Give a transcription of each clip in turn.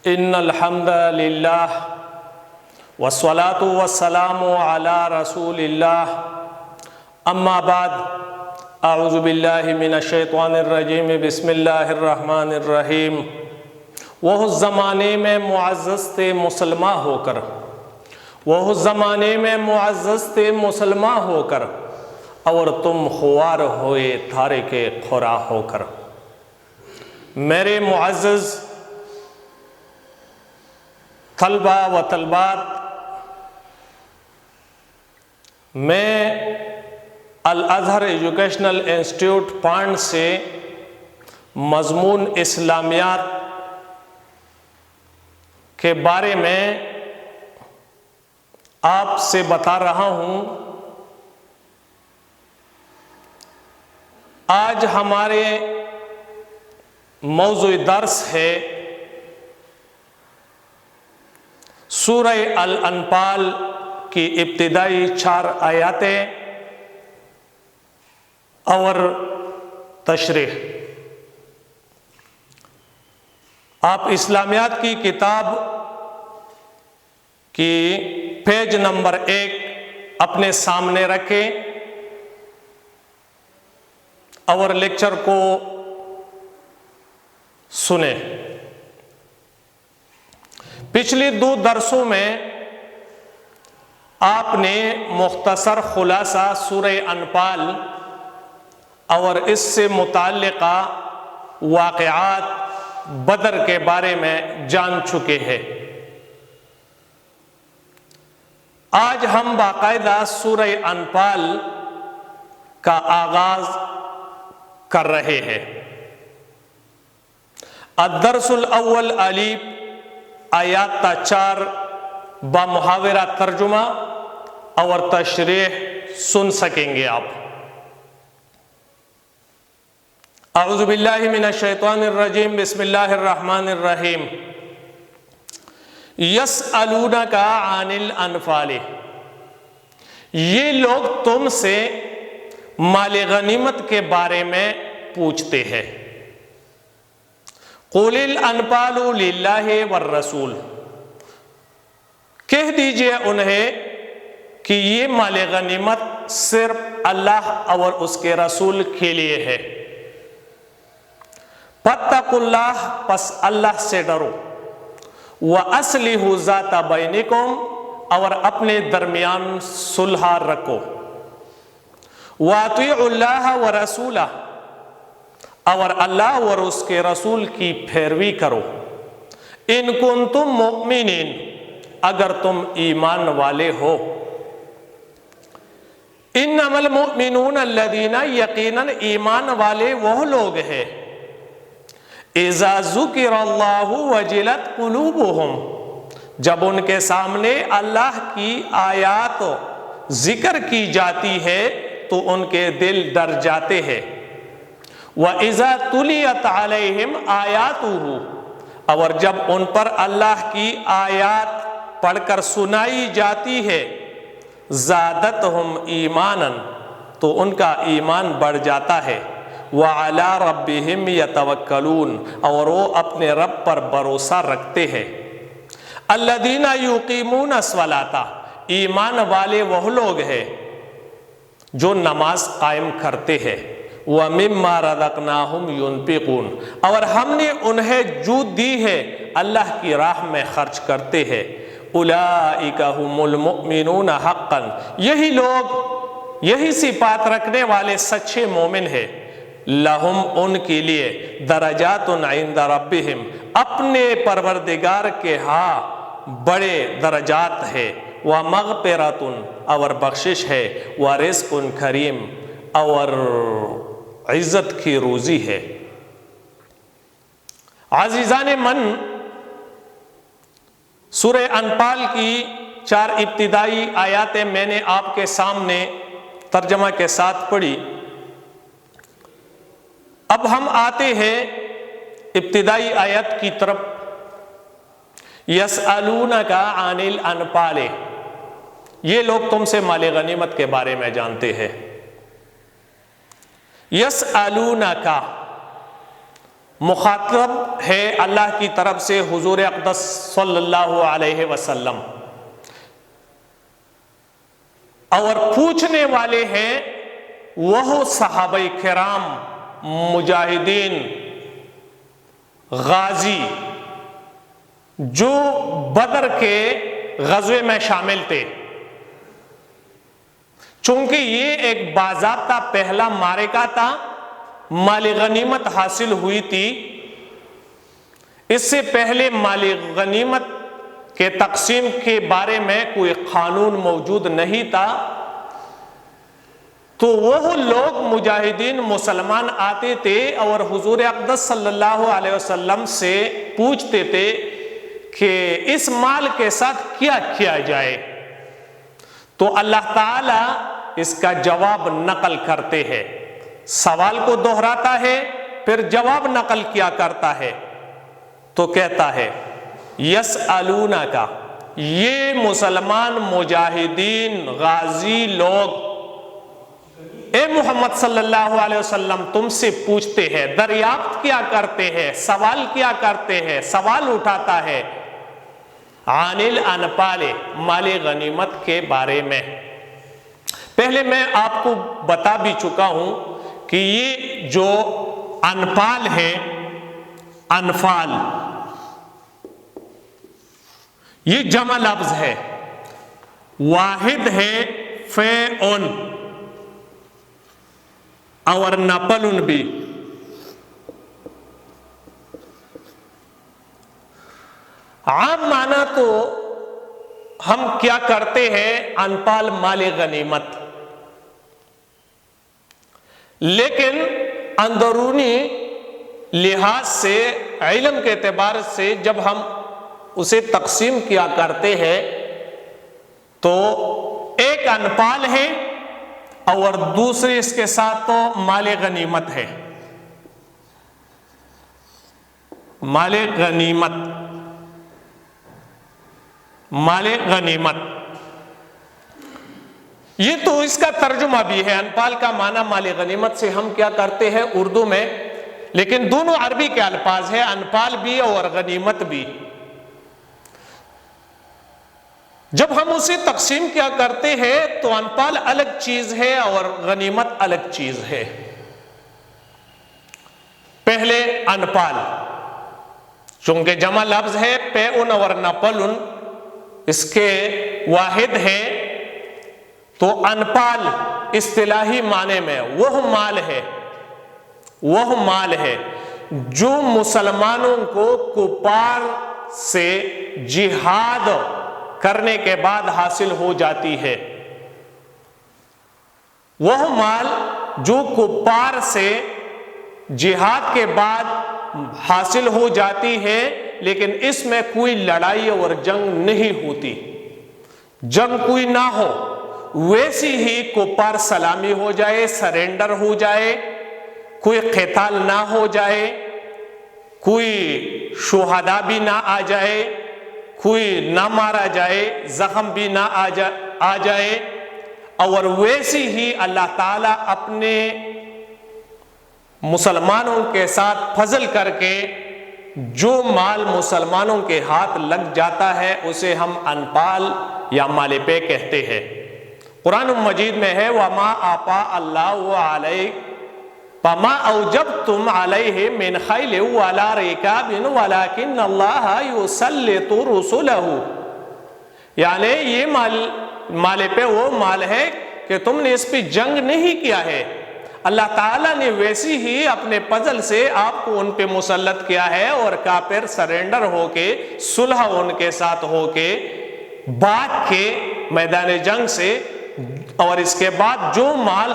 ان الحمد للہ والصلاة والسلام علی رسول اللہ اما بعد اعوذ باللہ من الشیطان الرجیم بسم اللہ الرحمن الرحیم۔ وہ زمانے میں معزز تھے مسلمہ ہو کر، وہ زمانے میں معزز تھے مسلمہ ہو کر، اور تم خوار ہوئے تھارے کے خورا ہو کر۔ میرے معزز طلبہ و طلبات، میں الازہر ایجوکیشنل انسٹیٹیوٹ پانڈ سے مضمون اسلامیات کے بارے میں آپ سے بتا رہا ہوں۔ آج ہمارے موضوع درس ہے سورہ الانفال کی ابتدائی 4 آیاتیں اور تشریح۔ آپ اسلامیات کی کتاب کی پیج نمبر 1 اپنے سامنے رکھیں اور لیکچر کو سنیں۔ پچھلی 2 درسوں میں آپ نے مختصر خلاصہ سورہ انفال اور اس سے متعلقہ واقعات بدر کے بارے میں جان چکے ہیں۔ آج ہم باقاعدہ سورہ انفال کا آغاز کر رہے ہیں۔ الدرس الاول الف آیات تا 4 بامحاورہ ترجمہ اور تشریح سن سکیں گے آپ۔ اعوذ باللہ من الشیطان الرجیم بسم اللہ الرحمن الرحیم۔ یسألونک عن الانفال، یہ لوگ تم سے مال غنیمت کے بارے میں پوچھتے ہیں۔ قل الانفال للہ والرسول، کہہ دیجئے انہیں کہ یہ مال غنیمت صرف اللہ اور اس کے رسول کے لیے ہے۔ فاتقوا اللہ، پس اللہ سے ڈرو۔ وَأَصْلِحُوا ذَاتَ بَيْنِكُمْ، اور اپنے درمیان صلح رکھو۔ وَأَطِيعُوا اللَّهَ وَرَسُولَهُ، اور اللہ اور اس کے رسول کی پیروی کرو۔ ان کنتم مؤمنین، اگر تم ایمان والے ہو۔ انما المؤمنون الذین، یقیناً ایمان والے وہ لوگ ہیں، اذا ذکر اللہ وجلت قلوبہم، جب ان کے سامنے اللہ کی آیات ذکر کی جاتی ہے تو ان کے دل ڈر جاتے ہیں۔ وَإِذَا تُلِيَتْ عَلَيْهِمْ آیَاتُهُ، اور جب ان پر اللہ کی آیات پڑھ کر سنائی جاتی ہے، زَادَتْهُمْ ایماناً، تو ان کا ایمان بڑھ جاتا ہے۔ وَعَلَىٰ رَبِّهِمْ يَتَوَكَّلُونَ، اور وہ اپنے رب پر بھروسہ رکھتے ہیں۔ الَّذِينَ يُقِيمُونَ الصَّلَاةَ، ایمان والے وہ لوگ ہیں جو نماز قائم کرتے ہیں۔ وَمِمَّا رَزَقْنَاهُمْ يُنْفِقُونَ، اور ہم نے انہیں جو دی ہے اللہ کی راہ میں خرچ کرتے ہیں۔ أُولَئِكَ هُمُ الْمُؤْمِنُونَ حَقًّا، یہی لوگ، یہی صفات رکھنے والے سچے مومن ہیں۔ لَهُمْ، ان کے لیے، درجات عند ربهم، اپنے پروردگار کے ہاں بڑے درجات ہے۔ وَمَغْفِرَةٌ، اور بخشش ہے۔ وَرِزْقٌ کریم، اور عزت کی روزی ہے۔ عزیزان من، سورہ انفال کی 4 ابتدائی آیاتیں میں نے آپ کے سامنے ترجمہ کے ساتھ پڑھی۔ اب ہم آتے ہیں ابتدائی آیت کی طرف۔ یسألونک عن الانفال، یہ لوگ تم سے مال غنیمت کے بارے میں جانتے ہیں۔ یسألونک، مخاطب ہے اللہ کی طرف سے حضور اقدس صلی اللہ علیہ وسلم، اور پوچھنے والے ہیں وہ صحابہ کرام، مجاہدین، غازی جو بدر کے غزوے میں شامل تھے۔ چونکہ یہ ایک باضابطہ پہلا معرکہ تھا، مال غنیمت حاصل ہوئی تھی، اس سے پہلے مال غنیمت کے تقسیم کے بارے میں کوئی قانون موجود نہیں تھا، تو وہ لوگ مجاہدین مسلمان آتے تھے اور حضور اقدس صلی اللہ علیہ وسلم سے پوچھتے تھے کہ اس مال کے ساتھ کیا کیا جائے، تو اللہ تعالی اس کا جواب نقل کرتے ہیں، سوال کو دہراتا ہے پھر جواب نقل کیا کرتا ہے، تو کہتا ہے یسألونک، یہ مسلمان مجاہدین غازی لوگ اے محمد صلی اللہ علیہ وسلم تم سے پوچھتے ہیں، دریافت کیا کرتے ہیں، سوال کیا کرتے ہیں، سوال اٹھاتا ہے عن الانفال، مال غنیمت کے بارے میں۔ پہلے میں آپ کو بتا بھی چکا ہوں کہ یہ جو انفال ہے، انفال یہ جمع لفظ ہے، واحد ہے فیعن اور نپل بھی۔ عام معنی تو ہم کیا کرتے ہیں انفال مال غنیمت، لیکن اندرونی لحاظ سے، علم کے اعتبار سے جب ہم اسے تقسیم کیا کرتے ہیں تو ایک انفال ہے اور دوسری اس کے ساتھ تو مال غنیمت ہے۔ مال غنیمت، مال غنیمت یہ تو اس کا ترجمہ بھی ہے، انفال کا معنی مال غنیمت سے ہم کیا کرتے ہیں اردو میں، لیکن دونوں عربی کے الفاظ ہیں، انفال بھی اور غنیمت بھی۔ جب ہم اسے تقسیم کیا کرتے ہیں تو انفال الگ چیز ہے اور غنیمت الگ چیز ہے۔ پہلے انفال، چونکہ جمع لفظ ہے پیعن اور نپل، اس کے واحد ہے، تو انفال اصطلاحی معنی میں وہ مال ہے، وہ مال ہے جو مسلمانوں کو کفار سے جہاد کرنے کے بعد حاصل ہو جاتی ہے، وہ مال جو کفار سے جہاد کے بعد حاصل ہو جاتی ہے، لیکن اس میں کوئی لڑائی اور جنگ نہیں ہوتی، جنگ کوئی نہ ہو، ویسی ہی کفار سلامی ہو جائے، سرنڈر ہو جائے، کوئی قتال نہ ہو جائے، کوئی شہداء بھی نہ آ جائے، کوئی نہ مارا جائے، زخم بھی نہ آ جائے، اور ویسی ہی اللہ تعالیٰ اپنے مسلمانوں کے ساتھ فضل کر کے جو مال مسلمانوں کے ہاتھ لگ جاتا ہے اسے ہم انفال یا مال پے کہتے ہیں۔ قرآن مجید میں ہے وَمَا آپَا اللَّهُ عَلَيْكَ فَمَا أَوْجَبْتُمْ عَلَيْهِ مِنْ خَيْلٍ وَلَا رِكَابٍ وَلَكِنَّ اللَّهَ يُسَلِّطُ رُسُلَهُ، یعنی یہ مال پہ وہ مال ہے کہ تم نے اس پہ جنگ نہیں کیا ہے، اللہ تعالیٰ نے ویسی ہی اپنے فضل سے آپ کو ان پہ مسلط کیا ہے، اور کافر سرنڈر ہو کے صلح ان کے ساتھ ہو کے بھاگ کے میدان جنگ سے، اور اس کے بعد جو مال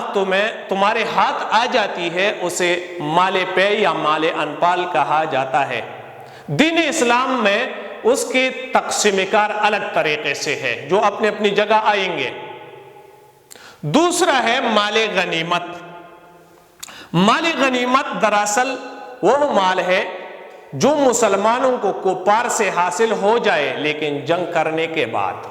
تمہارے ہاتھ آ جاتی ہے اسے مال پے یا مال انفال کہا جاتا ہے۔ دین اسلام میں اس کی تقسیم کار الگ طریقے سے ہے جو اپنی اپنی جگہ آئیں گے۔ دوسرا ہے مال غنیمت۔ مال غنیمت دراصل وہ مال ہے جو مسلمانوں کو کفار سے حاصل ہو جائے، لیکن جنگ کرنے کے بعد،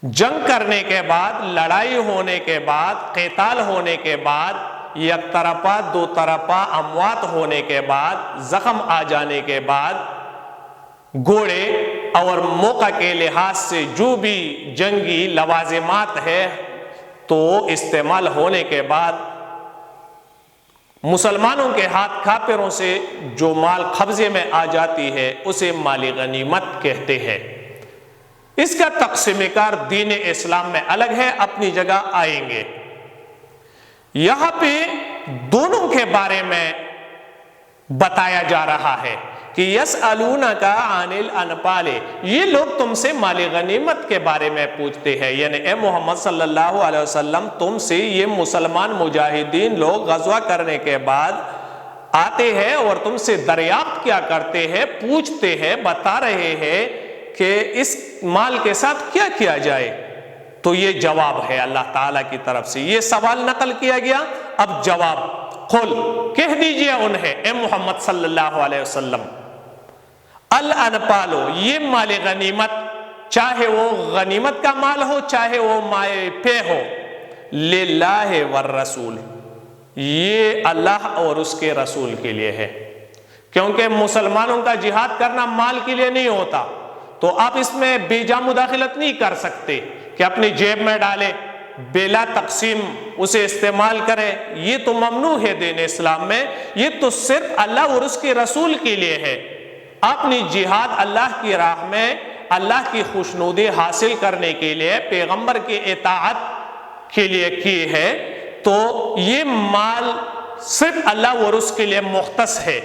جنگ کرنے کے بعد، لڑائی ہونے کے بعد، قتال ہونے کے بعد یک طرفہ دو طرفہ اموات ہونے کے بعد، زخم آ جانے کے بعد، گھوڑے اور موقع کے لحاظ سے جو بھی جنگی لوازمات ہے تو استعمال ہونے کے بعد مسلمانوں کے ہاتھ کافروں سے جو مال قبضے میں آ جاتی ہے اسے مال غنیمت کہتے ہیں۔ اس کا تقسیم کار دین اسلام میں الگ ہے، اپنی جگہ آئیں گے۔ یہاں پہ دونوں کے بارے میں بتایا جا رہا ہے کہ یسألونک عن الانفال، یہ لوگ تم سے مال غنیمت کے بارے میں پوچھتے ہیں، یعنی اے محمد صلی اللہ علیہ وسلم تم سے یہ مسلمان مجاہدین لوگ غزوہ کرنے کے بعد آتے ہیں اور تم سے دریافت کیا کرتے ہیں، پوچھتے ہیں، بتا رہے ہیں کہ اس مال کے ساتھ کیا کیا جائے۔ تو یہ جواب ہے اللہ تعالیٰ کی طرف سے، یہ سوال نقل کیا گیا، اب جواب قل کہہ دیجئے انہیں اے محمد صلی اللہ علیہ وسلم، الانفال یہ مال غنیمت، چاہے وہ غنیمت کا مال ہو چاہے وہ مائے پہ ہو، للہ والرسول یہ اللہ اور اس کے رسول کے لیے ہے، کیونکہ مسلمانوں کا جہاد کرنا مال کے لیے نہیں ہوتا، تو آپ اس میں بے جا مداخلت نہیں کر سکتے کہ اپنی جیب میں ڈالے بلا تقسیم اسے استعمال کرے، یہ تو ممنوع ہے دین اسلام میں، یہ تو صرف اللہ اور اس کے رسول کے لیے ہے۔ اپنی جہاد اللہ کی راہ میں اللہ کی خوشنودی حاصل کرنے کے لیے پیغمبر کی اطاعت کے لیے کی ہے، تو یہ مال صرف اللہ اور اس کے لیے مختص ہے۔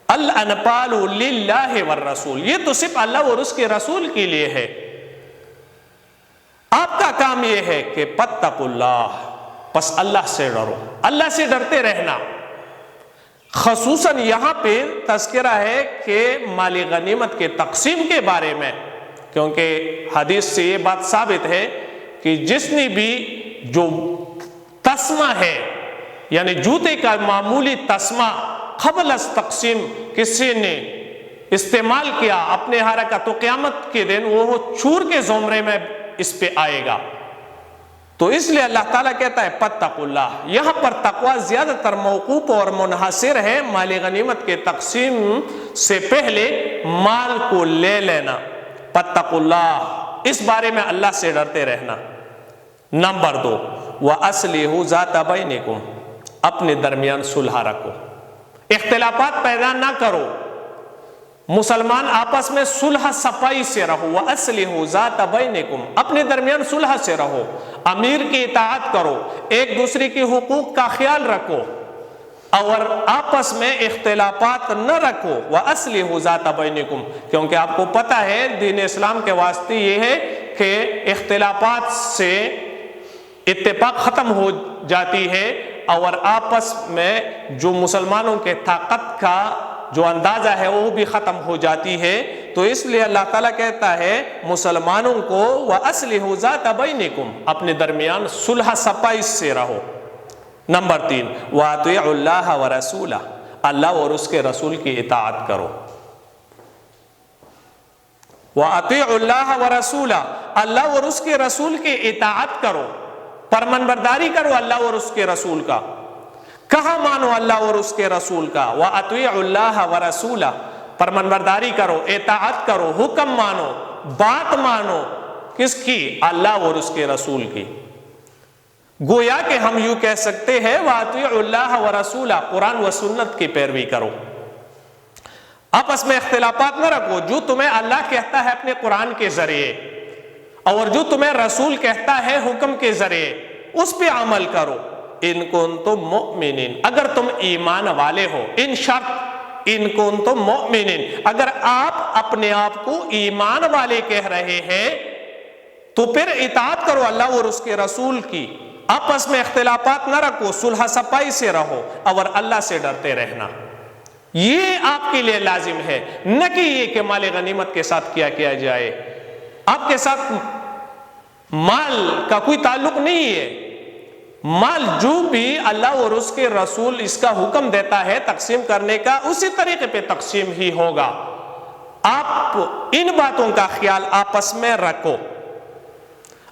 الانفال للہ والرسول یہ تو صرف اللہ اور اس کے رسول کے لیے ہے۔ آپ کا کام یہ ہے کہ پتقوا اللہ، پس اللہ سے ڈرو، اللہ سے ڈرتے رہنا۔ خصوصاً یہاں پہ تذکرہ ہے کہ مال غنیمت کے تقسیم کے بارے میں، کیونکہ حدیث سے یہ بات ثابت ہے کہ جس نے بھی جو تسمہ ہے یعنی جوتے کا معمولی تسمہ قبل از تقسیم کسی نے استعمال کیا اپنے ہارا، تو قیامت کے دن وہ چور کے زمرے میں اس پہ آئے گا۔ تو اس لیے اللہ تعالیٰ کہتا ہے پتقوا اللہ، یہاں پر تقوی زیادہ تر موقوف اور منحصر ہے مال غنیمت کے تقسیم سے پہلے مال کو لے لینا۔ پتقوا اللہ اس بارے میں اللہ سے ڈرتے رہنا۔ نمبر 2 وَأَصْلِحُوا ذَاتَ بَيْنِكُمْ اپنے درمیان صلح رکھو، اختلافات پیدا نہ کرو، مسلمان آپس میں صلح صفائی سے رہو۔ وَأَصْلِحُوا ذَاتَ بَيْنِكُمْ اپنے درمیان صلح سے رہو، امیر کی اطاعت کرو، ایک دوسرے کے حقوق کا خیال رکھو اور آپس میں اختلافات نہ رکھو۔ وَأَصْلِحُوا ذَاتَ بَيْنِكُمْ کیونکہ آپ کو پتہ ہے دین اسلام کے واسطے یہ ہے کہ اختلافات سے اتفاق ختم ہو جاتی ہے اور آپس میں جو مسلمانوں کے طاقت کا جو اندازہ ہے وہ بھی ختم ہو جاتی ہے۔ تو اس لیے اللہ تعالیٰ کہتا ہے مسلمانوں کو وَأَصْلِحُوا ذَاتَ بَيْنِكُمْ اپنے درمیان صلح صفائی سے رہو۔ نمبر 3 وَأَطِيعُوا اللَّهَ وَرَسُولَهُ اللہ اور اس کے رسول کی اطاعت کرو۔ وَأَطِيعُوا اللَّهَ وَرَسُولَهُ اللہ اور اس کے رسول کی اطاعت کرو، فرمانبرداری کرو اللہ اور اس کے رسول کا۔ کہاں مانو اللہ اور اس کے رسول کا؟ وَأَطِيعُوا اللَّهَ وَرَسُولَهُ فرمانبرداری کرو، اطاعت کرو، حکم مانو، بات مانو، کس کی؟ اللہ اور اس کے رسول کی۔ گویا کہ ہم یوں کہہ سکتے ہیں وَأَطِيعُوا اللَّهَ وَرَسُولَهُ قرآن و سنت کی پیروی کرو، آپس میں اختلافات نہ رکھو، جو تمہیں اللہ کہتا ہے اپنے قرآن کے ذریعے اور جو تمہیں رسول کہتا ہے حکم کے ذریعے اس پہ عمل کرو۔ ان کنتم مؤمنین اگر تم ایمان والے ہو، ان شرط ان کنتم مؤمنین اگر آپ اپنے آپ کو ایمان والے کہہ رہے ہیں تو پھر اطاعت کرو اللہ اور اس کے رسول کی، آپس میں اختلافات نہ رکھو، صلح صفائی سے رہو اور اللہ سے ڈرتے رہنا۔ یہ آپ کے لیے لازم ہے، نہ کہ یہ کہ مال غنیمت کے ساتھ کیا جائے، آپ کے ساتھ مال کا کوئی تعلق نہیں ہے۔ مال جو بھی اللہ اور اس کے رسول اس کا حکم دیتا ہے تقسیم کرنے کا، اسی طریقے پہ تقسیم ہی ہوگا۔ آپ ان باتوں کا خیال آپس میں رکھو۔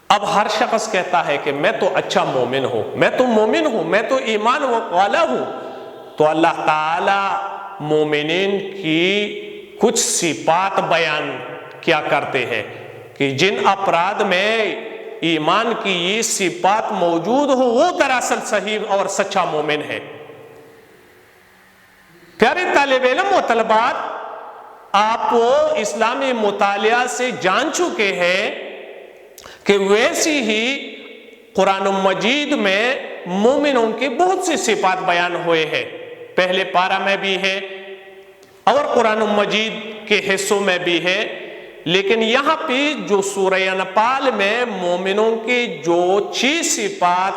اب ہر شخص کہتا ہے کہ میں تو اچھا مومن ہوں، میں تو مومن ہوں، میں تو ایمان والا ہوں، تو اللہ تعالی مومنین کی کچھ صفات بیان کیا کرتے ہیں کہ جن افراد میں ایمان کی یہ صفات موجود ہو وہ دراصل صحیح اور سچا مومن ہے۔ پیارے طالب علم و طلبات، آپ اسلامی مطالعہ سے جان چکے ہیں کہ ویسی ہی قرآن مجید میں مومنوں کی بہت سی صفات بیان ہوئے ہیں، پہلے پارہ میں بھی ہے اور قرآن مجید کے حصوں میں بھی ہے، لیکن یہاں پہ جو سورہ انفال میں مومنوں کی جو 6 صفات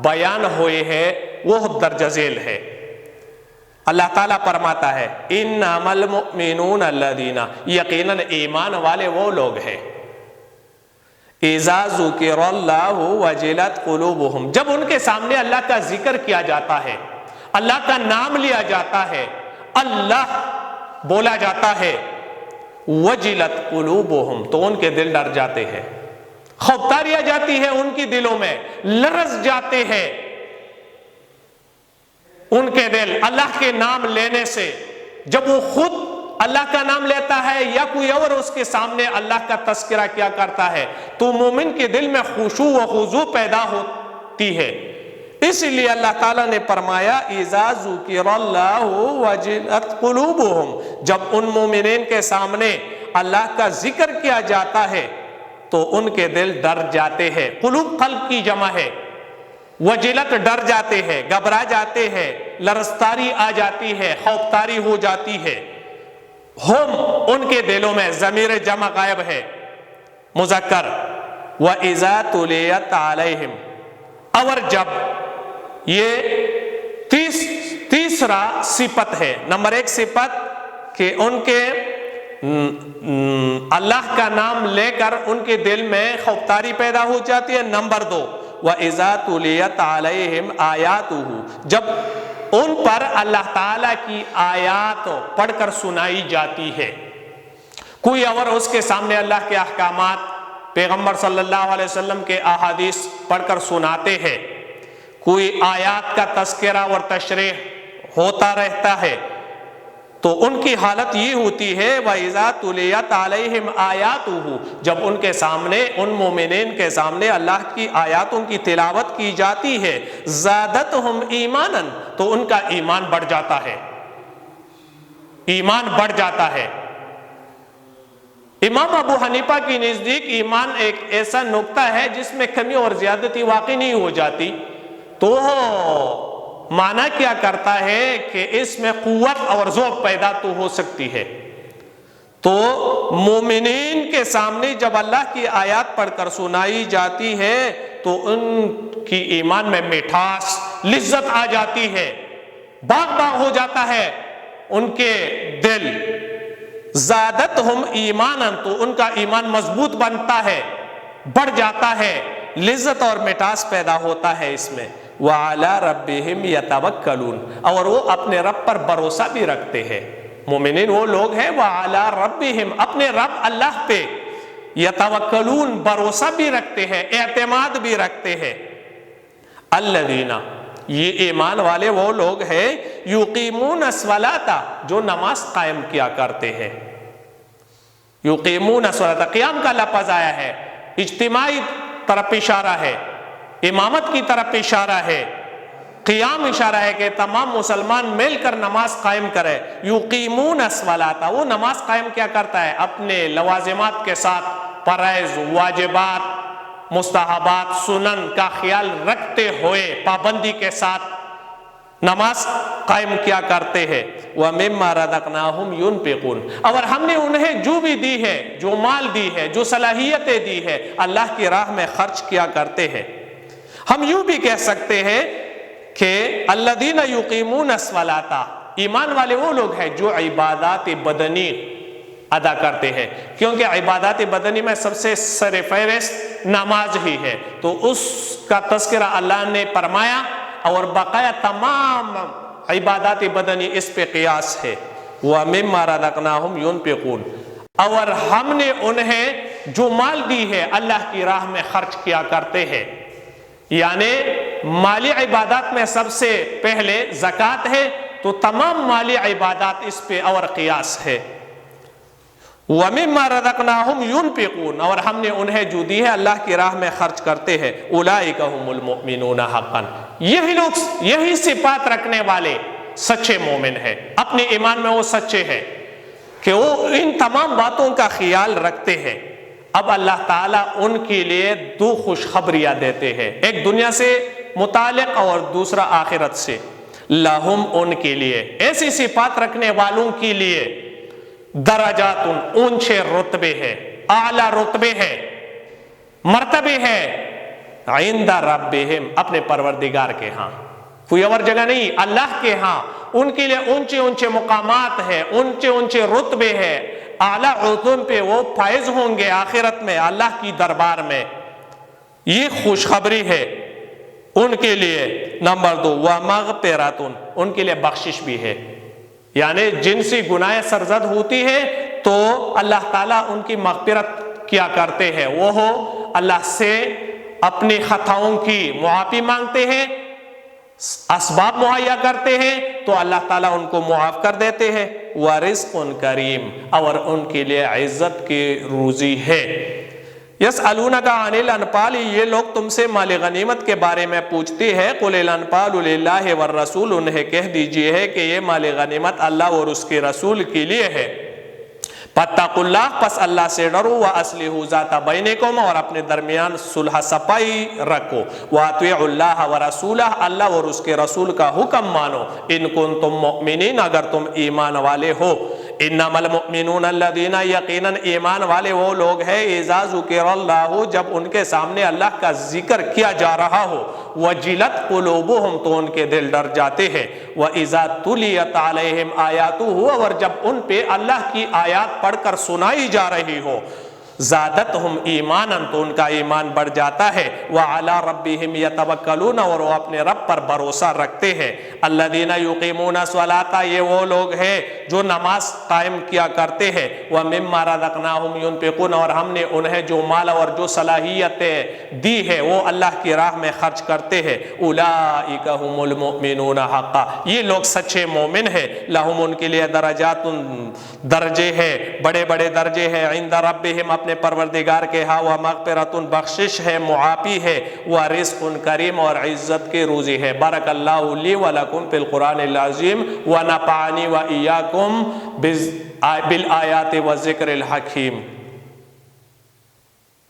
بیان ہوئے ہیں وہ درج ذیل ہے۔ اللہ تعالیٰ فرماتا ہے انما المؤمنون الذین، یقیناً ایمان والے وہ لوگ ہیں، اذا ذکر اللہ وجلت قلوبہم، جب ان کے سامنے اللہ کا ذکر کیا جاتا ہے، اللہ کا نام لیا جاتا ہے، اللہ بولا جاتا ہے، وجلت قلوبہم، تو ان کے دل ڈر جاتے ہیں، خوفداری آ جاتی ہے ان کی دلوں میں، لرز جاتے ہیں ان کے دل اللہ کے نام لینے سے۔ جب وہ خود اللہ کا نام لیتا ہے یا کوئی اور اس کے سامنے اللہ کا تذکرہ کیا کرتا ہے تو مومن کے دل میں خشوع و خضوع پیدا ہوتی ہے۔ اس لیے اللہ تعالیٰ نے فرمایا اذا ذکر اللہ وجلت قلوبہم، جب ان مومنین کے سامنے اللہ کا ذکر کیا جاتا ہے تو ان کے دل ڈر جاتے ہیں۔ قلوب قلب کی جمع ہے، وجلت ڈر جاتے ہیں، گھبرا جاتے ہیں، لرزتاری آ جاتی ہے، خوفداری ہو جاتی ہے۔ ہم ان کے دلوں میں ضمیر جمع غائب ہے، مذکر، وَإِذَا تُلِيَتْ عَلَيْهِمْ، اور جب یہ تیسرا صفت ہے، نمبر 1 صفت کہ ان کے اللہ کا نام لے کر ان کے دل میں خوفداری پیدا ہو جاتی ہے۔ نمبر 2 وَإِذَا تُلِيَتْ عَلَيْهِمْ آيَاتُهُ، جب ان پر اللہ تعالیٰ کی آیات پڑھ کر سنائی جاتی ہے، کوئی اور اس کے سامنے اللہ کے احکامات، پیغمبر صلی اللہ علیہ وسلم کے احادیث پڑھ کر سناتے ہیں، کوئی آیات کا تذکرہ اور تشریح ہوتا رہتا ہے، تو ان کی حالت یہ ہوتی ہے وَإِذَا تُلِيَتْ عَلَيْهِمْ آيَاتُهُ، جب ان کے سامنے، ان مومنین کے سامنے اللہ کی آیاتوں کی تلاوت کی جاتی ہے، زَادَتْهُمْ ایماناً، تو ان کا ایمان بڑھ جاتا ہے، ایمان بڑھ جاتا ہے۔ امام ابو حنیفہ کی نزدیک ایمان ایک ایسا نقطہ ہے جس میں کمی اور زیادتی واقع نہیں ہو جاتی، تو معنی کیا کرتا ہے کہ اس میں قوت اور ذوق پیدا تو ہو سکتی ہے۔ تو مومنین کے سامنے جب اللہ کی آیات پڑھ کر سنائی جاتی ہے تو ان کی ایمان میں مٹھاس، لذت آ جاتی ہے، باغ باغ ہو جاتا ہے ان کے دل۔ زادتہم ایماناً، تو ان کا ایمان مضبوط بنتا ہے، بڑھ جاتا ہے، لذت اور مٹھاس پیدا ہوتا ہے اس میں۔ وَعَلَىٰ رَبِّهِمْ يَتَوَكَّلُونَ، اور وہ اپنے رب پر بھروسہ بھی رکھتے ہیں۔ مومنین وہ لوگ ہیں وَعَلَىٰ رَبِّهِمْ، اپنے رب اللہ پہ، يَتَوَكَّلُونَ، بھروسہ بھی رکھتے ہیں، اعتماد بھی رکھتے ہیں۔ الَّذِينَ، یہ ایمان والے وہ لوگ ہیں يُقِيمُونَ الصَّلَاةَ، جو نماز قائم کیا کرتے ہیں۔ يُقِيمُونَ الصَّلَاةَ، قیام کا لفظ آیا ہے، اجتماعی طرف اشارہ ہے، امامت کی طرف اشارہ ہے، قیام اشارہ ہے کہ تمام مسلمان مل کر نماز قائم کرے۔ یقیمون الصلاۃ، وہ نماز قائم کیا کرتا ہے؟ اپنے لوازمات کے ساتھ، فرائض، واجبات، مستحبات، سنن کا خیال رکھتے ہوئے پابندی کے ساتھ نماز قائم کیا کرتے ہیں۔ وَمِمَّا رَزَقْنَاهُمْ يُنْفِقُونَ، اور ہم نے انہیں جو بھی دی ہے، جو مال دی ہے، جو صلاحیتیں دی ہے، اللہ کی راہ میں خرچ کیا کرتے ہیں۔ ہم یوں بھی کہہ سکتے ہیں کہ الذین یقیمون الصلاۃ، ایمان والے وہ لوگ ہیں جو عبادات بدنی ادا کرتے ہیں، کیونکہ عبادات بدنی میں سب سے سر فہرست نماز ہی ہے، تو اس کا تذکرہ اللہ نے فرمایا، اور بقایا تمام عبادات بدنی اس پہ قیاس ہے۔ وَمِمَّا رَزَقْنَاهُمْ يُنْفِقُونَ، اور ہم نے انہیں جو مال دی ہے اللہ کی راہ میں خرچ کیا کرتے ہیں. یعنی مالی عبادات میں سب سے پہلے زکوٰۃ ہے تو تمام مالی عبادات اس پہ اور قیاس ہے. وَمِمَّا رَزَقْنَاهُمْ يُنْفِقُونَ اور ہم نے انہیں جو دی ہے اللہ کی راہ میں خرچ کرتے ہیں. أُولَٰئِكَ هُمُ الْمُؤْمِنُونَ حَقًّا یہی لوگ یہی صفات رکھنے والے سچے مومن ہیں. اپنے ایمان میں وہ سچے ہیں کہ وہ ان تمام باتوں کا خیال رکھتے ہیں. اب اللہ تعالیٰ ان کے لیے دو خوشخبریاں دیتے ہیں, ایک دنیا سے متعلق اور دوسرا آخرت سے. لہم ان کے لیے, ایسی صفات رکھنے والوں کے لیے, درجات اونچے رتبے ہیں, اعلیٰ رتبے ہیں, مرتبے ہیں, عند ربہم اپنے پروردگار کے ہاں, کوئی اور جگہ نہیں, اللہ کے ہاں ان کے لیے اونچے اونچے مقامات ہیں, اونچے اونچے رتبے ہیں, اعلیٰ رتبے پہ وہ فائز ہوں گے آخرت میں اللہ کی دربار میں. یہ خوشخبری ہے ان کے لیے. نمبر 2 وَمَغْفِرَةٌ ان کے لیے بخشش بھی ہے. یعنی جن سے گناہ سرزد ہوتی ہے تو اللہ تعالیٰ ان کی مغفرت کیا کرتے ہیں, وہ ہو اللہ سے اپنی خطاؤں کی معافی مانگتے ہیں, اسباب مہیا کرتے ہیں تو اللہ تعالیٰ ان کو معاف کر دیتے ہیں. وَرِزْقٌ کریم اور ان کے لیے عزت کی روزی ہے. یسألونک عن الانفال یہ لوگ تم سے مال غنیمت کے بارے میں پوچھتے ہیں. قل الانفال للہ والرسول انہیں کہہ دیجئے ہے کہ یہ مال غنیمت اللہ اور اس کے رسول کے لیے ہے. فاتقوا اللہ پس اللہ سے ڈرو. واصلحوا ذات بینکم اور اپنے درمیان صلح صفائی رکھو. واطیعوا اللہ ورسولہ اللہ اور اس کے رسول کا حکم مانو. ان کنتم مؤمنین اگر تم ایمان والے ہو. انما المؤمنون الذین یقیناً ایمان والے وہ لوگ ہیں اذا ذکر اللہ جب ان کے سامنے اللہ کا ذکر کیا جا رہا ہو. وجلت قلوبہم تو ان کے دل ڈر جاتے ہیں. واذا تلیت علیہم آیاتہ اور جب ان پہ اللہ کی آیات پڑھ کر سنائی جا رہی ہو. زادتہم ایمانا تو ان کا ایمان بڑھ جاتا ہے. وعلی ربہم یتوکلون اور وہ اپنے رب پر بھروسہ رکھتے ہیں. الذین یقیمون الصلاۃ یہ وہ لوگ ہیں جو نماز قائم کیا کرتے ہیں. ومما رزقناہم ینفقون اور ہم نے انہیں جو مال اور جو صلاحیتیں دی ہے وہ اللہ کی راہ میں خرچ کرتے ہیں. اولئک هم المؤمنون حقا یہ لوگ سچے مومن ہیں. لہم ان کے لیے درجات درجے ہیں, بڑے بڑے درجے ہیں. عند ربہم اپنے پروردگار کے ہاں. ومغفرۃ بخشش ہے, معافی ہے. ورزق کریم اور عزت کی روزی ہے. بارک اللہ لی ولکم فی القرآن العظیم ونفعنی وإیاکم بالآیات والذکر الحکیم.